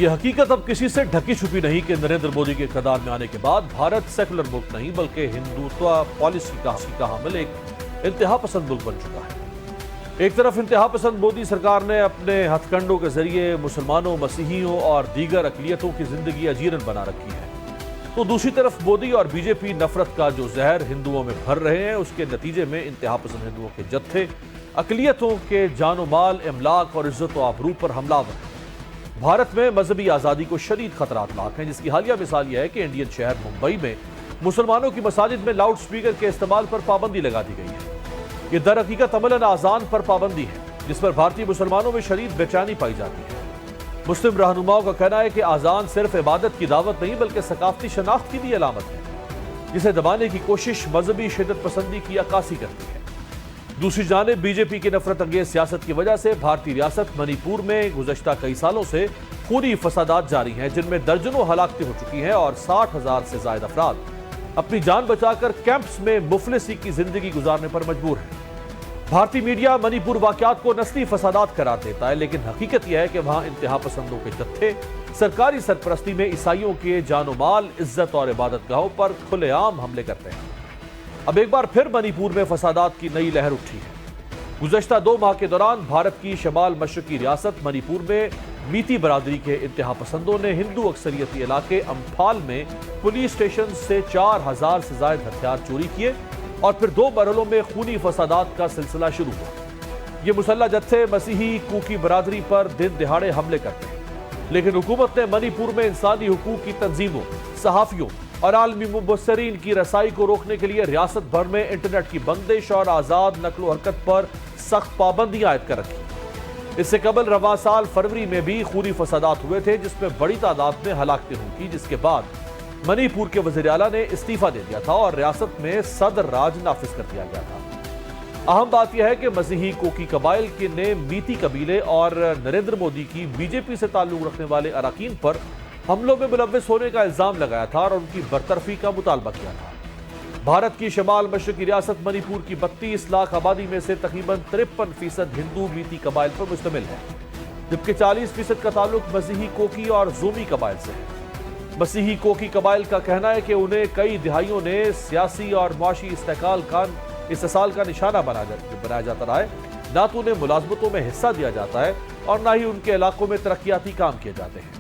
یہ حقیقت اب کسی سے ڈھکی چھپی نہیں کہ نریندر مودی کے اقتدار میں آنے کے بعد بھارت سیکولر ملک نہیں بلکہ ہندوتوا پالیسی کا حامل ایک انتہا پسند ملک بن چکا ہے۔ ایک طرف انتہا پسند مودی سرکار نے اپنے ہتھ کنڈوں کے ذریعے مسلمانوں، مسیحیوں اور دیگر اقلیتوں کی زندگی اجیرن بنا رکھی ہے، تو دوسری طرف مودی اور بی جے پی نفرت کا جو زہر ہندوؤں میں بھر رہے ہیں، اس کے نتیجے میں انتہا پسند ہندوؤں کے جتھے اقلیتوں کے جان و مال، املاک اور عزت و آبرو پر حملہ آور ہیں۔ بھارت میں مذہبی آزادی کو شدید خطرات لاحق ہیں، جس کی حالیہ مثال یہ ہے کہ انڈین شہر ممبئی میں مسلمانوں کی مساجد میں لاؤڈ سپیکر کے استعمال پر پابندی لگا دی گئی ہے۔ یہ در حقیقت عملاً اذان پر پابندی ہے، جس پر بھارتی مسلمانوں میں شدید بے چینی پائی جاتی ہے۔ مسلم رہنماؤں کا کہنا ہے کہ اذان صرف عبادت کی دعوت نہیں بلکہ ثقافتی شناخت کی بھی علامت ہے، جسے دبانے کی کوشش مذہبی شدت پسندی کی عکاسی کرتی ہے۔ دوسری جانب بی جے پی کی نفرت انگیز سیاست کی وجہ سے بھارتی ریاست منی پور میں گزشتہ کئی سالوں سے خونی فسادات جاری ہیں، جن میں درجنوں ہلاکتیں ہو چکی ہیں اور 60,000 سے زائد افراد اپنی جان بچا کر کیمپس میں مفلسی کی زندگی گزارنے پر مجبور ہیں۔ بھارتی میڈیا منی پور واقعات کو نسلی فسادات قرار دیتا ہے، لیکن حقیقت یہ ہے کہ وہاں انتہا پسندوں کے جتھے سرکاری سرپرستی میں عیسائیوں کے جان و مال، عزت اور عبادت گاہوں پر کھلے عام حملے کرتے ہیں۔ اب ایک بار پھر منی پور میں فسادات کی نئی لہر اٹھی ہے۔ گزشتہ 2 ماہ کے دوران بھارت کی شمال مشرقی ریاست منی پور میں میتی برادری کے انتہا پسندوں نے ہندو اکثریتی علاقے امپھال میں پولیس اسٹیشن سے 4,000 سے زائد ہتھیار چوری کیے اور پھر 2 مرحلوں میں خونی فسادات کا سلسلہ شروع ہوا۔ یہ مسلح جتھے مسیحی کوکی برادری پر دن دہاڑے حملے کرتے ہیں، لیکن حکومت نے منی پور میں انسانی حقوق کی تنظیموں، صحافیوں اور عالمی مبصرین کی رسائی کو روکنے کے لیے ریاست بھر میں انٹرنیٹ کی بندش اور آزاد نقل و حرکت پر سخت پابندیاں عائد کر رکھی۔ اس سے قبل رواں سال فروری میں بھی خونی فسادات ہوئے تھے، جس میں بڑی تعداد میں ہلاکتیں ہوئی، جس کے بعد منی پور کے وزیر اعلیٰ نے استعفیٰ دے دیا تھا اور ریاست میں صدر راج نافذ کر دیا گیا تھا۔ اہم بات یہ ہے کہ مسیحی کوکی قبائل کے نے میتی قبیلے اور نریندر مودی کی بی جے پی سے تعلق رکھنے والے اراکین پر حملوں میں ملوث ہونے کا الزام لگایا تھا اور ان کی برطرفی کا مطالبہ کیا تھا۔ بھارت کی شمال مشرقی ریاست منی پور کی 32 لاکھ آبادی میں سے تقریباً 53% ہندو میتی قبائل پر مشتمل ہے، جبکہ 40% کا تعلق مسیحی کوکی اور زومی قبائل سے ہے۔ مسیحی کوکی قبائل کا کہنا ہے کہ انہیں کئی دہائیوں نے سیاسی اور معاشی استحصال کا نشانہ بنایا جاتا رہا ہے، نہ تو انہیں ملازمتوں میں حصہ دیا جاتا ہے اور نہ ہی ان کے علاقوں میں ترقیاتی کام کیے جاتے ہیں۔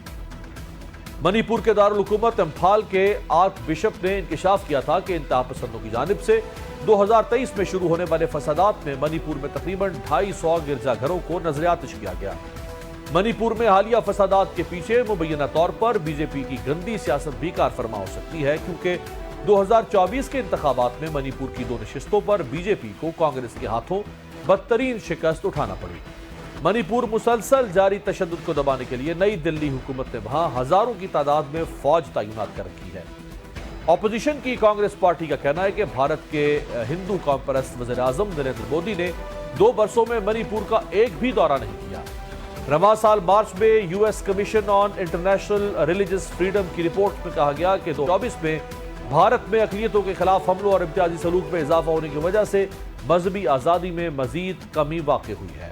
منی پور کے دارالحکومت امپھال کے آرک بشپ نے انکشاف کیا تھا کہ انتہا پسندوں کی جانب سے 2023 میں شروع ہونے والے فسادات میں منی پور میں تقریباً 250 گرجا گھروں کو نظر آتش کیا گیا۔ منی پور میں حالیہ فسادات کے پیچھے مبینہ طور پر بی جے پی کی گندی سیاست بھی کار فرما ہو سکتی ہے، کیونکہ 2024 کے انتخابات میں منی پور کی 2 نشستوں پر بی جے پی کو کانگریس کے ہاتھوں بدترین شکست اٹھانا پڑی۔ منی پور مسلسل جاری تشدد کو دبانے کے لیے نئی دلی حکومت نے وہاں ہزاروں کی تعداد میں فوج تعینات کر رکھی ہے۔ اپوزیشن کی کانگریس پارٹی کا کہنا ہے کہ بھارت کے ہندو قوم پرست وزیر اعظم نریندر مودی نے 2 برسوں میں منی پور کا ایک بھی دورہ نہیں کیا۔ رواں سال مارچ میں U S commission on international religious freedom کی رپورٹ میں کہا گیا کہ 2024 میں بھارت میں اقلیتوں کے خلاف حملوں اور امتیازی سلوک میں اضافہ ہونے کی وجہ سے مذہبی آزادی میں مزید کمی واقع ہوئی ہے۔